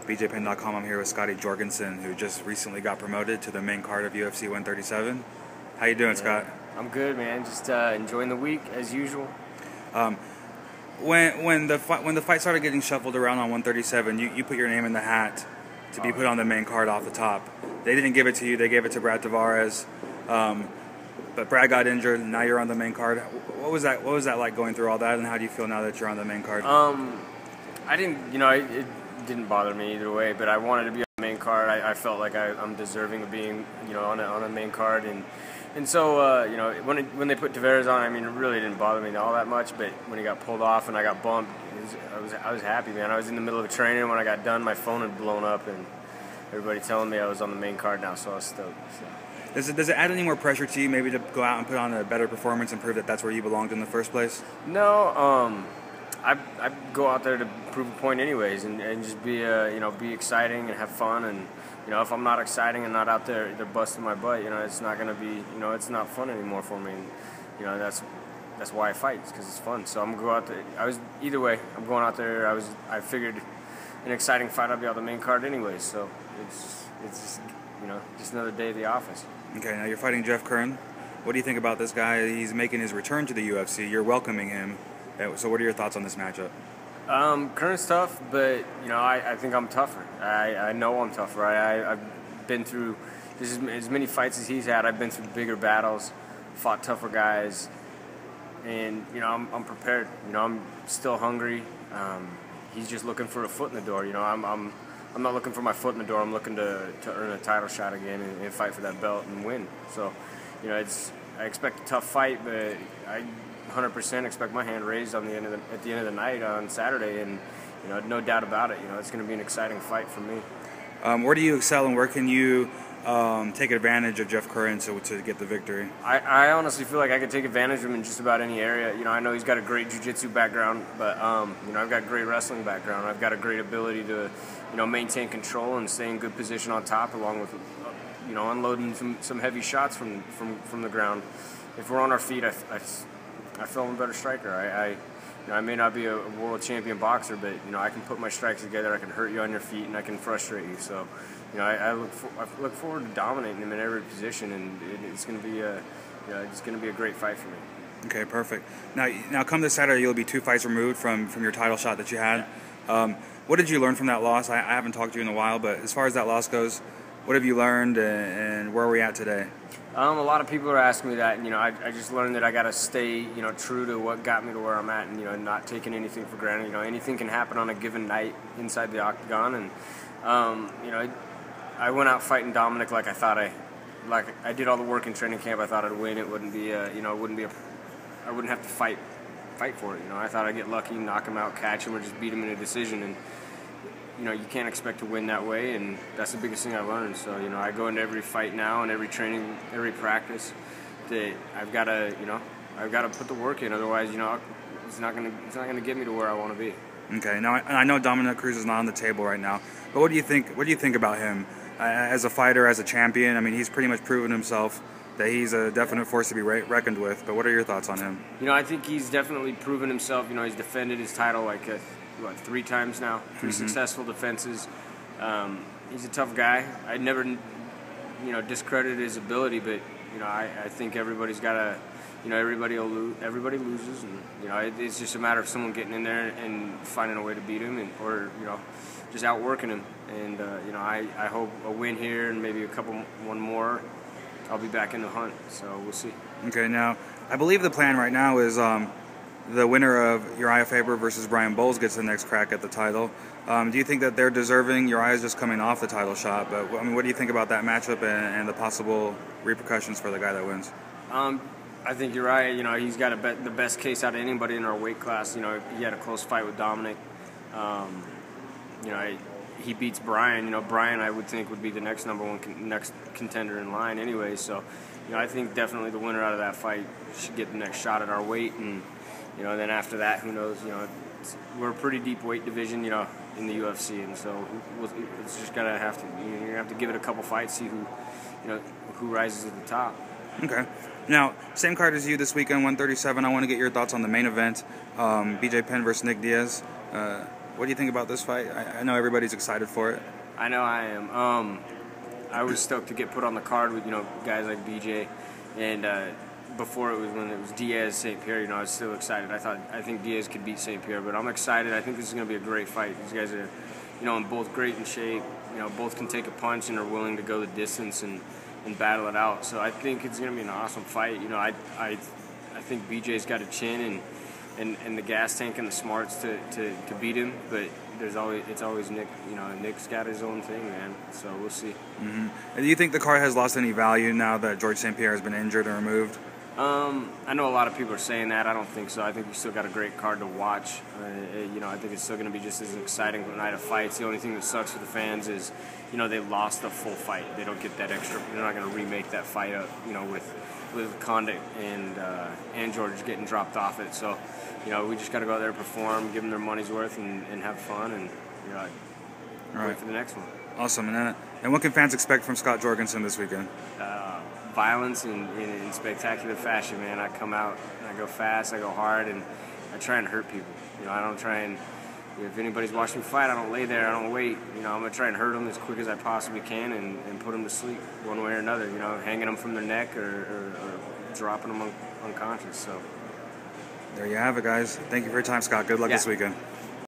BJPen.com. I'm here with Scott Jorgensen, who just recently got promoted to the main card of UFC 137. How you doing, Scott? I'm good, man. Just enjoying the week as usual. When the fight started getting shuffled around on 137, you put your name in the hat to be put on the main card off the top. They didn't give it to you. They gave it to Brad Tavares. But Brad got injured, and now you're on the main card. What was that like going through all that, and how do you feel now that you're on the main card? I didn't, it didn't bother me either way, but I wanted to be on the main card. I felt like I'm deserving of being, on a main card, and so, when they put Tavares on, it really didn't bother me all that much. But when he got pulled off and I got bumped, I was happy, man. I was in the middle of training. When I got done, my phone had blown up, and everybody telling me I was on the main card now, so I was stoked. So. Does it add any more pressure to you, maybe to go out and put on a better performance and prove that that's where you belonged in the first place? No, I go out there to prove a point anyways, and just be be exciting and have fun. And if I'm not exciting and not out there, they're busting my butt. It's not gonna be, it's not fun anymore for me. And, that's why I fight, because it's fun. So I'm gonna go out there. Either way, I'm going out there. I figured an exciting fight, I'll be on the main card anyways. So it's just another day at the office. Okay, now you're fighting Jeff Curran. What do you think about this guy? He's making his return to the UFC. You're welcoming him. So what are your thoughts on this matchup? Curran's tough, but I think I'm tougher. I know I'm tougher. I've been through as many fights as he's had. I've been through bigger battles, fought tougher guys, and I'm prepared. I'm still hungry. He's just looking for a foot in the door. I'm not looking for my foot in the door. I'm looking to earn a title shot again and fight for that belt and win. So, I expect a tough fight, but I 100% expect my hand raised at the end of the night on Saturday, and no doubt about it. It's going to be an exciting fight for me. Where do you excel, and where can you take advantage of Jeff Curran to get the victory? I honestly feel like I could take advantage of him in just about any area. I know he's got a great jiu-jitsu background, but I've got a great wrestling background. I've got a great ability to maintain control and stay in good position on top, along with unloading some heavy shots from the ground. If we're on our feet, I feel I'm a better striker. I may not be a world champion boxer, but I can put my strikes together. I can hurt you on your feet, and I can frustrate you. So, I look forward to dominating him in every position, and it's going to be a great fight for me. Okay, perfect. Now come this Saturday, you'll be 2 fights removed from your title shot that you had. What did you learn from that loss? I haven't talked to you in a while, but as far as that loss goes, what have you learned, and where are we at today? A lot of people are asking me that, and I just learned that I got to stay, true to what got me to where I'm at, and not taking anything for granted. Anything can happen on a given night inside the octagon, and I went out fighting Dominic like I did all the work in training camp. I thought I'd win. It wouldn't be I wouldn't have to fight for it. I thought I'd get lucky, knock him out, catch him, or just beat him in a decision, and you can't expect to win that way, and that's the biggest thing I learned. So, I go into every fight now and every training, every practice that I've got to put the work in. Otherwise, it's not gonna get me to where I want to be. Okay. Now, I know Dominic Cruz is not on the table right now, but what do you think about him as a fighter, as a champion? He's pretty much proven himself that he's a definite force to be reckoned with. But what are your thoughts on him? I think he's definitely proven himself. He's defended his title 3 times now, 3 successful defenses. He's a tough guy. I never, discredited his ability, but I think everybody's got to, everybody loses, and it's just a matter of someone getting in there and finding a way to beat him, or just outworking him. And I hope a win here and maybe one more, I'll be back in the hunt. So we'll see. Okay, now I believe the plan right now is the winner of Uriah Faber versus Brian Bowles gets the next crack at the title. Do you think that they're deserving? Uriah's just coming off the title shot, but what do you think about that matchup and the possible repercussions for the guy that wins? I think Uriah, he's got the best case out of anybody in our weight class. He had a close fight with Dominic. He beats Brian. Brian, I would think, would be the next next contender in line anyway. So, I think definitely the winner out of that fight should get the next shot at our weight, and then after that, who knows? We're a pretty deep weight division, in the UFC, and so it's just gonna have to give it a couple fights, see who rises to the top. Okay. Now, same card as you this weekend, 137. I want to get your thoughts on the main event, BJ Penn versus Nick Diaz. What do you think about this fight? I know everybody's excited for it. I know I am. I was stoked to get put on the card with guys like BJ, and before when it was Diaz St. Pierre, I was still excited. I think Diaz could beat St. Pierre, but I'm excited. I think this is going to be a great fight. These guys are, in both great in shape. Both can take a punch and are willing to go the distance and battle it out. So I think it's going to be an awesome fight. I think BJ's got a chin and the gas tank and the smarts to beat him, but it's always Nick. Nick's got his own thing, man. So we'll see. Mm-hmm. And do you think the card has lost any value now that George St. Pierre has been injured and removed? I know a lot of people are saying that. I don't think so. I think we still got a great card to watch. I think it's still going to be just as exciting of a night of fights. The only thing that sucks for the fans is, they lost the full fight. They don't get that extra. They're not going to remake that fight up, with Condit and George getting dropped off it. So, we just got to go out there and perform, give them their money's worth, and have fun, and wait for the next one. Awesome. And what can fans expect from Scott Jorgensen this weekend? Violence in spectacular fashion, man. I come out, and I go fast, I go hard, and I try and hurt people. I don't try and, if anybody's watching me fight, I don't lay there, I don't wait. I'm going to try and hurt them as quick as I possibly can and put them to sleep one way or another, hanging them from their neck or dropping them unconscious. So there you have it, guys. Thank you for your time, Scott. Good luck this weekend.